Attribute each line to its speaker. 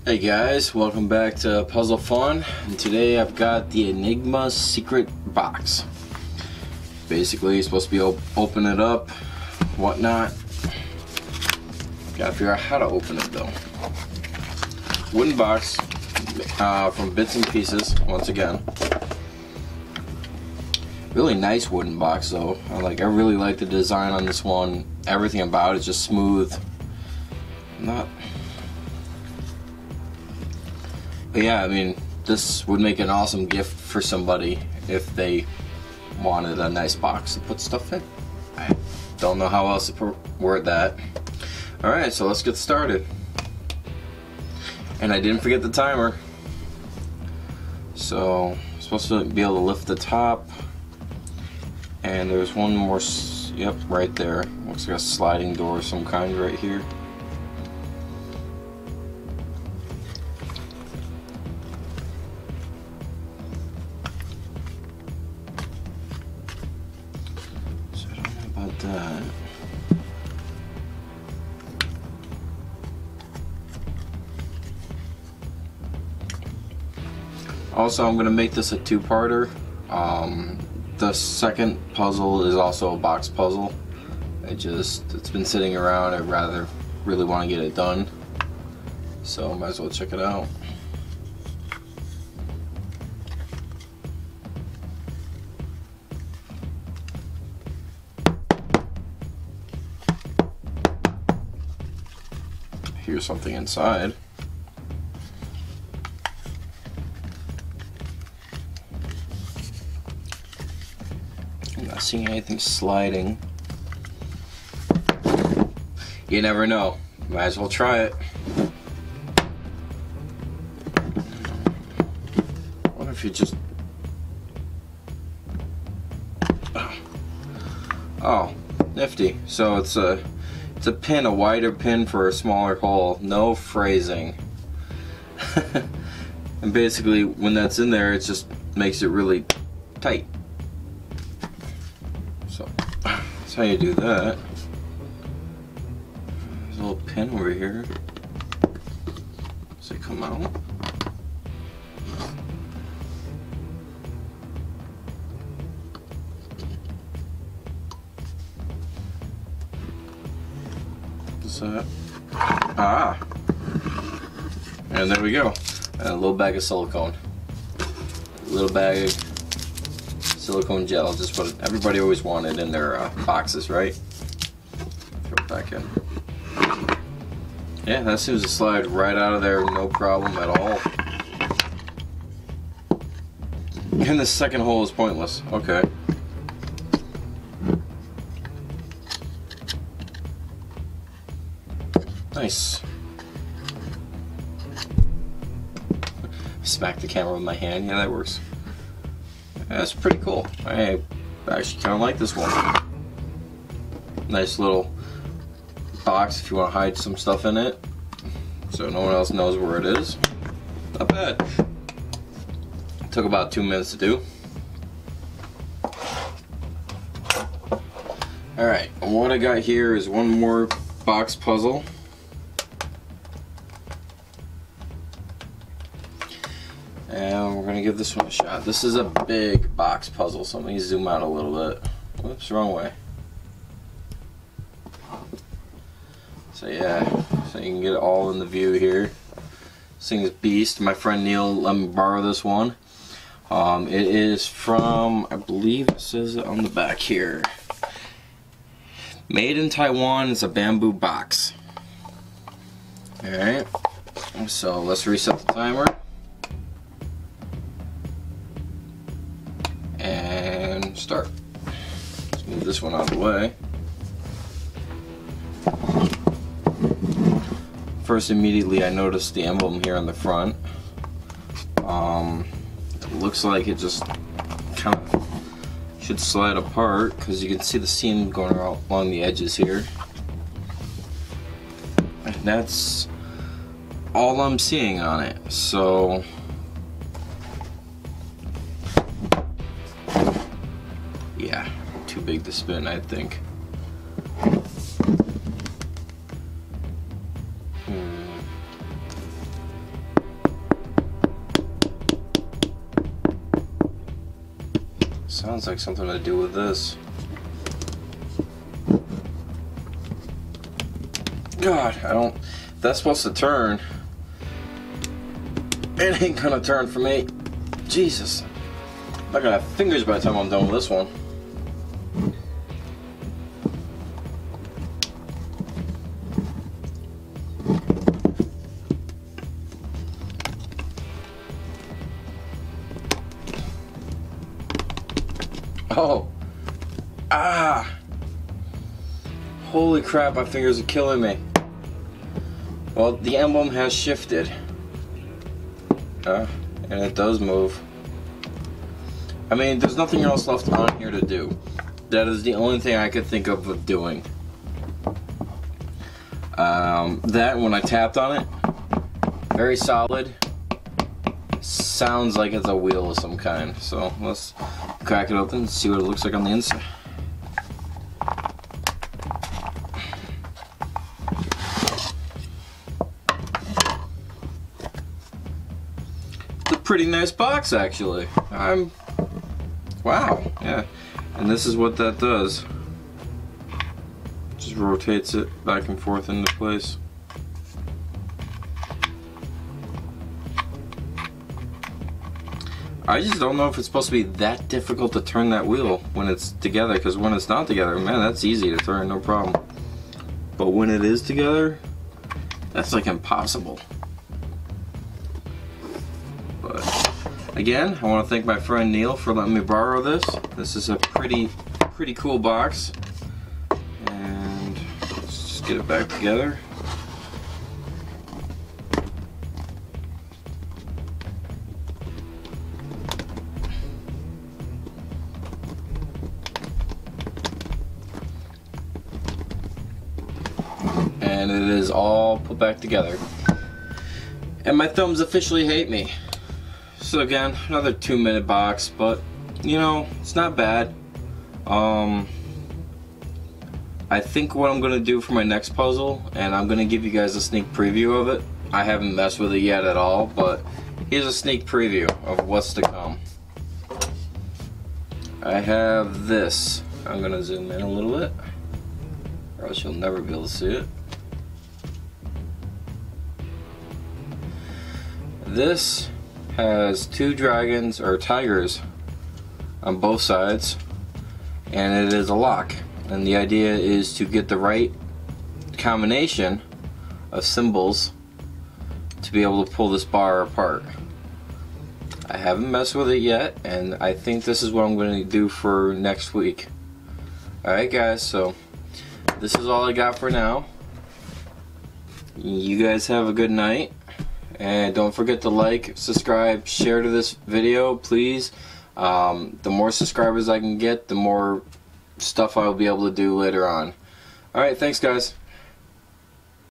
Speaker 1: Hey guys, welcome back to Puzzle Fun, and today I've got the Enigma secret box. Basically, you're supposed to be open it up, whatnot. Gotta figure out how to open it though. Wooden box from bits and pieces, once again. Really nice wooden box though. I really like the design on this one. Everything about it is just smooth. But yeah, I mean, this would make an awesome gift for somebody if they wanted a nice box to put stuff in. I don't know how else to word that. Alright, so let's get started. And I didn't forget the timer. So, I'm supposed to be able to lift the top. And there's one more, yep, right there. Looks like a sliding door of some kind right here. That. Also, I'm going to make this a two-parter. The second puzzle is also a box puzzle. It's been sitting around. I really want to get it done. So might as well check it out. Here's something inside. I'm not seeing anything sliding. You never know. Might as well try it. What if you just... Oh, nifty. So it's a pin, a wider pin for a smaller hole. No phrasing. And basically, when that's in there, it just makes it really tight. So, that's how you do that. There's a little pin over here. Does it come out? That. And there we go. And a little bag of silicone. A little bag of silicone gel, just what everybody always wanted in their boxes, right? Throw it back in. Yeah, that seems to slide right out of there, no problem at all. And the second hole is pointless. Okay. Nice. Smack the camera with my hand. Yeah, that works. That's pretty cool. I actually kind of like this one. Nice little box if you want to hide some stuff in it, so no one else knows where it is. Not bad. Took about 2 minutes to do. Alright, and what I got here is one more box puzzle. And we're going to give this one a shot. This is a big box puzzle, so let me zoom out a little bit. Whoops, wrong way. So yeah, so you can get it all in the view here. This thing is beast. My friend Neil let me borrow this one. It is from, I believe it says it on the back here. Made in Taiwan. It's a bamboo box. Alright, so let's reset the timer. And start. Let's move this one out of the way. First, immediately I noticed the emblem here on the front. It looks like it just kind of should slide apart because you can see the seam going along the edges here. And that's all I'm seeing on it. So yeah, too big to spin, I think. sounds like something to do with this. God, I don't... That's supposed to turn. It ain't gonna turn for me. Jesus. I'm not gonna have fingers by the time I'm done with this one. Oh. Ah. Holy crap, my fingers are killing me. Well, the emblem has shifted. And it does move. I mean, there's nothing else left on here to do. That is the only thing I could think of doing. That, when I tapped on it, very solid. Sounds like it's a wheel of some kind. So let's crack it open and see what it looks like on the inside. It's a pretty nice box, actually. Wow, yeah. And this is what that does. Just rotates it back and forth into place. I just don't know if it's supposed to be that difficult to turn that wheel when it's together, because when it's not together, man, that's easy to turn, no problem. But when it is together, that's like impossible. But again, I want to thank my friend Neil for letting me borrow this. This is a pretty cool box. And let's just get it back together. And it is all put back together. And my thumbs officially hate me. So again, another 2-minute box, but you know, it's not bad. I think what I'm gonna do for my next puzzle, and I'm gonna give you guys a sneak preview of it. I haven't messed with it yet at all, but here's a sneak preview of what's to come. I have this. I'm gonna zoom in a little bit, or else you'll never be able to see it. This has 2 dragons or tigers on both sides, and it is a lock. And the idea is to get the right combination of symbols to be able to pull this bar apart. I haven't messed with it yet, and I think this is what I'm going to do for next week. Alright guys, so this is all I got for now. You guys have a good night. And don't forget to like, subscribe, share to this video, please. The more subscribers I can get, the more stuff I'll be able to do later on. Alright, thanks guys.